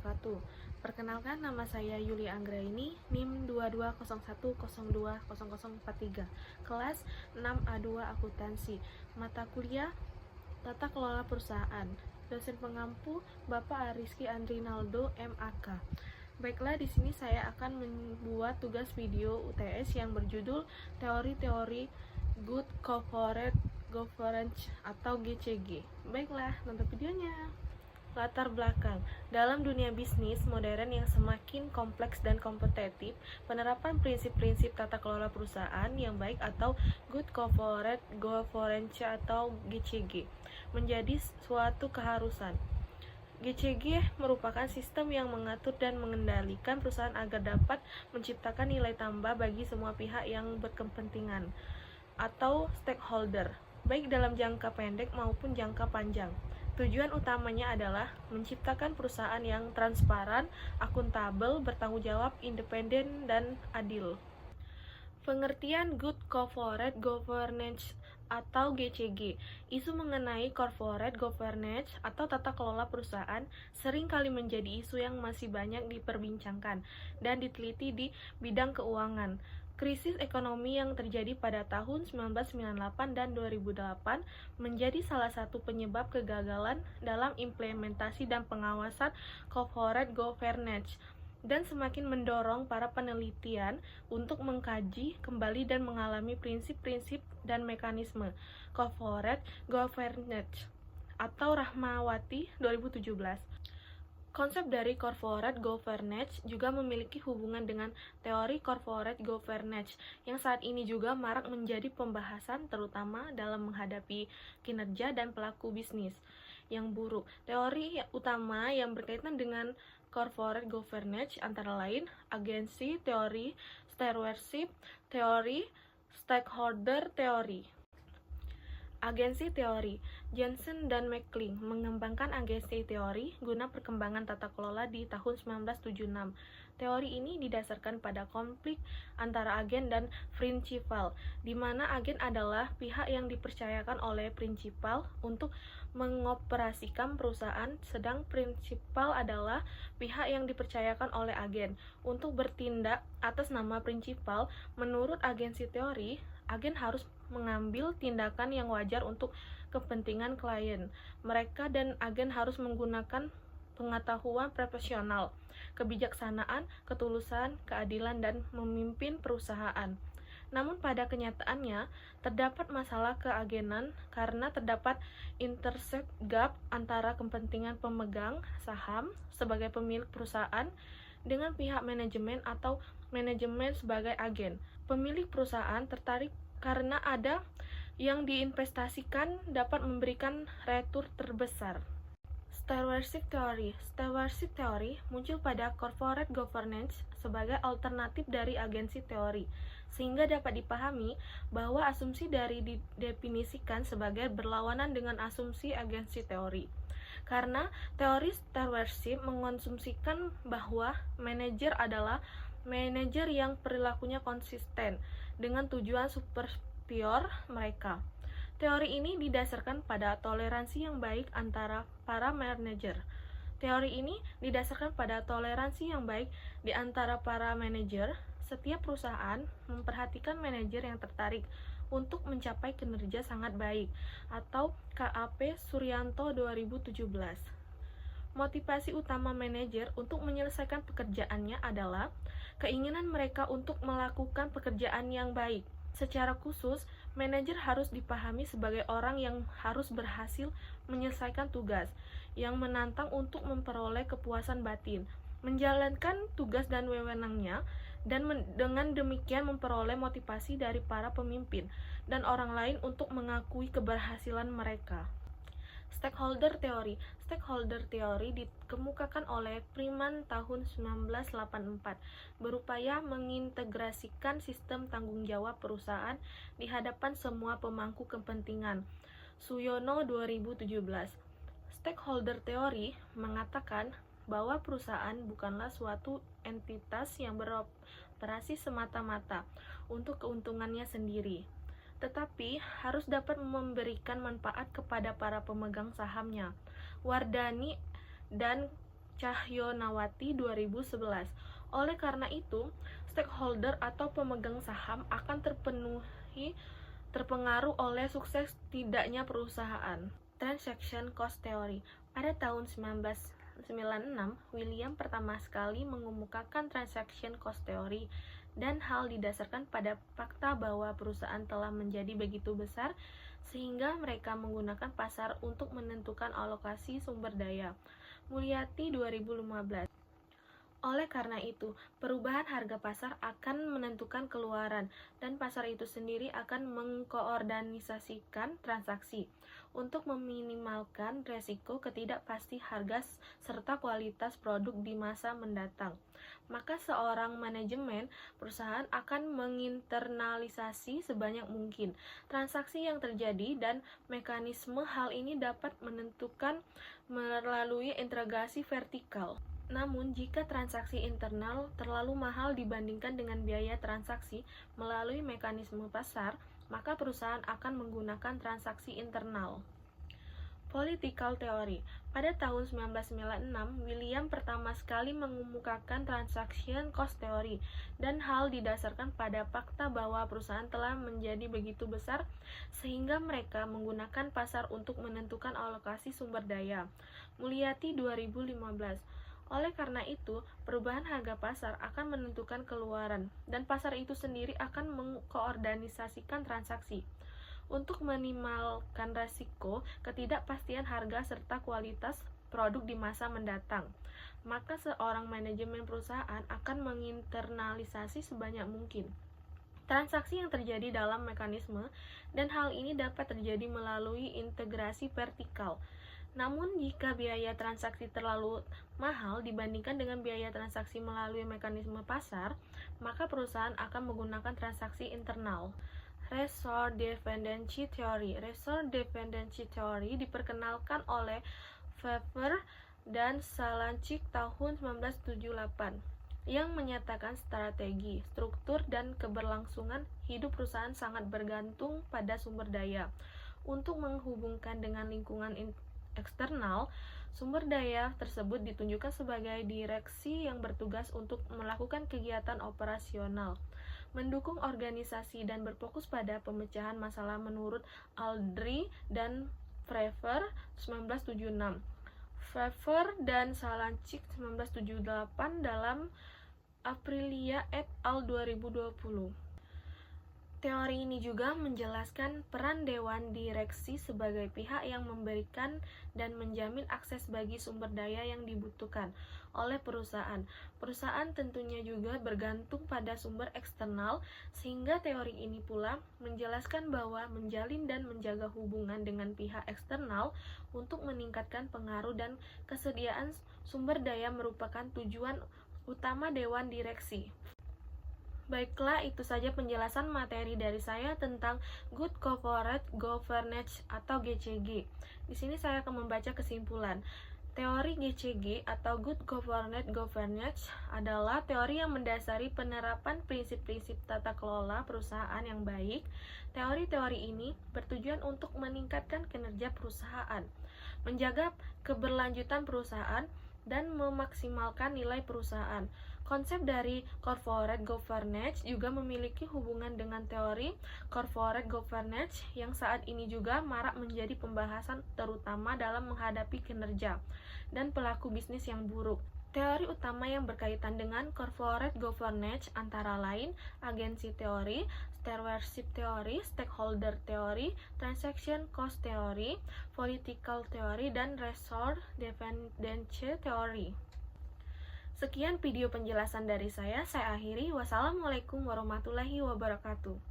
wabarakatuh. Perkenalkan, nama saya Yuli Anggraini, NIM 2201020043, kelas 6A2 Akuntansi, mata kuliah Tata Kelola Perusahaan. Dosen pengampu Bapak Ariski Andrinaldo, MAK. Baiklah, di sini saya akan membuat tugas video UTS yang berjudul Teori-teori Good Corporate Governance atau GCG. Baiklah, nonton videonya. Latar belakang. Dalam dunia bisnis modern yang semakin kompleks dan kompetitif, penerapan prinsip-prinsip tata kelola perusahaan yang baik atau Good Corporate Governance atau GCG menjadi suatu keharusan. GCG merupakan sistem yang mengatur dan mengendalikan perusahaan agar dapat menciptakan nilai tambah bagi semua pihak yang berkepentingan atau stakeholder, baik dalam jangka pendek maupun jangka panjang. Tujuan utamanya adalah menciptakan perusahaan yang transparan, akuntabel, bertanggung jawab, independen, dan adil. Pengertian Good Corporate Governance atau GCG. Isu mengenai corporate governance atau tata kelola perusahaan sering kali menjadi isu yang masih banyak diperbincangkan dan diteliti di bidang keuangan. Krisis ekonomi yang terjadi pada tahun 1998 dan 2008 menjadi salah satu penyebab kegagalan dalam implementasi dan pengawasan corporate governance dan semakin mendorong para penelitian untuk mengkaji kembali dan mengalami prinsip-prinsip dan mekanisme corporate governance atau Rahmawati 2017. Konsep dari corporate governance juga memiliki hubungan dengan teori corporate governance yang saat ini juga marak menjadi pembahasan terutama dalam menghadapi kinerja dan pelaku bisnis yang buruk. Teori utama yang berkaitan dengan corporate governance antara lain agensi teori, stewardship teori, stakeholder teori. Agensi teori. Jensen dan McClellan mengembangkan agensi teori guna perkembangan tata kelola di tahun 1976. Teori ini didasarkan pada konflik antara agen dan prinsipal, di mana agen adalah pihak yang dipercayakan oleh prinsipal untuk mengoperasikan perusahaan, sedang prinsipal adalah pihak yang dipercayakan oleh agen untuk bertindak atas nama prinsipal. Menurut agensi teori, agen harus mengambil tindakan yang wajar untuk kepentingan klien mereka dan agen harus menggunakan pengetahuan profesional, kebijaksanaan, ketulusan, keadilan, dan memimpin perusahaan. Namun pada kenyataannya, terdapat masalah keagenan karena terdapat intercept gap antara kepentingan pemegang saham sebagai pemilik perusahaan dengan pihak manajemen atau manajemen sebagai agen. Pemilik perusahaan tertarik karena ada yang diinvestasikan dapat memberikan retur terbesar. Stewardship teori. Stewardship teori muncul pada corporate governance sebagai alternatif dari agensi teori, sehingga dapat dipahami bahwa asumsi dari didefinisikan sebagai berlawanan dengan asumsi agensi teori. Karena teori stewardship mengonsumsikan bahwa manajer adalah manajer yang perilakunya konsisten dengan tujuan superior mereka. Teori ini didasarkan pada toleransi yang baik antara para manajer. Teori ini didasarkan pada toleransi yang baik di antara para manajer. Setiap perusahaan memperhatikan manajer yang tertarik untuk mencapai kinerja sangat baik atau KAP Suryanto 2017. Motivasi utama manajer untuk menyelesaikan pekerjaannya adalah keinginan mereka untuk melakukan pekerjaan yang baik. Secara khusus, manajer harus dipahami sebagai orang yang harus berhasil menyelesaikan tugas, yang menantang untuk memperoleh kepuasan batin, menjalankan tugas dan wewenangnya, dan dengan demikian memperoleh motivasi dari para pemimpin dan orang lain untuk mengakui keberhasilan mereka. Stakeholder teori. Stakeholder teori dikemukakan oleh Freeman tahun 1984, berupaya mengintegrasikan sistem tanggung jawab perusahaan di hadapan semua pemangku kepentingan. Suyono 2017. Stakeholder teori mengatakan bahwa perusahaan bukanlah suatu entitas yang beroperasi semata-mata untuk keuntungannya sendiri, tetapi harus dapat memberikan manfaat kepada para pemegang sahamnya. Wardani dan Cahyonawati 2011. Oleh karena itu, stakeholder atau pemegang saham akan terpengaruh oleh sukses tidaknya perusahaan. Transaction Cost Theory. Pada tahun 1996, William pertama sekali mengemukakan Transaction Cost Theory, dan hal didasarkan pada fakta bahwa perusahaan telah menjadi begitu besar sehingga mereka menggunakan pasar untuk menentukan alokasi sumber daya. Mulyati 2015. Oleh karena itu, perubahan harga pasar akan menentukan keluaran, dan pasar itu sendiri akan mengkoordinasikan transaksi. Untuk meminimalkan resiko ketidakpasti harga serta kualitas produk di masa mendatang, maka seorang manajemen perusahaan akan menginternalisasi sebanyak mungkin transaksi yang terjadi, dan mekanisme hal ini dapat menentukan melalui integrasi vertikal. Namun, jika transaksi internal terlalu mahal dibandingkan dengan biaya transaksi melalui mekanisme pasar, maka perusahaan akan menggunakan transaksi internal. Political Theory. Pada tahun 1996, William pertama sekali mengemukakan Transaction Cost Theory, dan hal didasarkan pada fakta bahwa perusahaan telah menjadi begitu besar sehingga mereka menggunakan pasar untuk menentukan alokasi sumber daya. Mulyati 2015. Oleh karena itu, perubahan harga pasar akan menentukan keluaran, dan pasar itu sendiri akan mengkoordinasikan transaksi. Untuk meminimalkan risiko ketidakpastian harga serta kualitas produk di masa mendatang, maka seorang manajemen perusahaan akan menginternalisasi sebanyak mungkin transaksi yang terjadi dalam mekanisme, dan hal ini dapat terjadi melalui integrasi vertikal. Namun, jika biaya transaksi terlalu mahal dibandingkan dengan biaya transaksi melalui mekanisme pasar, maka perusahaan akan menggunakan transaksi internal. Resource Dependency Theory. Resource Dependency Theory diperkenalkan oleh Pfeffer dan Salancik tahun 1978, yang menyatakan strategi, struktur, dan keberlangsungan hidup perusahaan sangat bergantung pada sumber daya. Untuk menghubungkan dengan lingkungan eksternal, sumber daya tersebut ditunjukkan sebagai direksi yang bertugas untuk melakukan kegiatan operasional, mendukung organisasi, dan berfokus pada pemecahan masalah menurut Aldrich dan Pfeffer 1976. Pfeffer dan Salancik 1978 dalam Aprilia et al. 2020. Teori ini juga menjelaskan peran dewan direksi sebagai pihak yang memberikan dan menjamin akses bagi sumber daya yang dibutuhkan oleh perusahaan. Perusahaan tentunya juga bergantung pada sumber eksternal, sehingga teori ini pula menjelaskan bahwa menjalin dan menjaga hubungan dengan pihak eksternal untuk meningkatkan pengaruh dan kesediaan sumber daya merupakan tujuan utama dewan direksi. Baiklah, itu saja penjelasan materi dari saya tentang Good Corporate Governance atau GCG. Di sini saya akan membaca kesimpulan. Teori GCG atau Good Corporate Governance adalah teori yang mendasari penerapan prinsip-prinsip tata kelola perusahaan yang baik. Teori-teori ini bertujuan untuk meningkatkan kinerja perusahaan, menjaga keberlanjutan perusahaan, dan memaksimalkan nilai perusahaan. Konsep dari corporate governance juga memiliki hubungan dengan teori corporate governance yang saat ini juga marak menjadi pembahasan, terutama dalam menghadapi kinerja dan pelaku bisnis yang buruk. Teori utama yang berkaitan dengan corporate governance antara lain agency teori, stewardship teori, stakeholder teori, transaction cost teori, political teori, dan resource dependency teori. Sekian video penjelasan dari saya akhiri. Wassalamualaikum warahmatullahi wabarakatuh.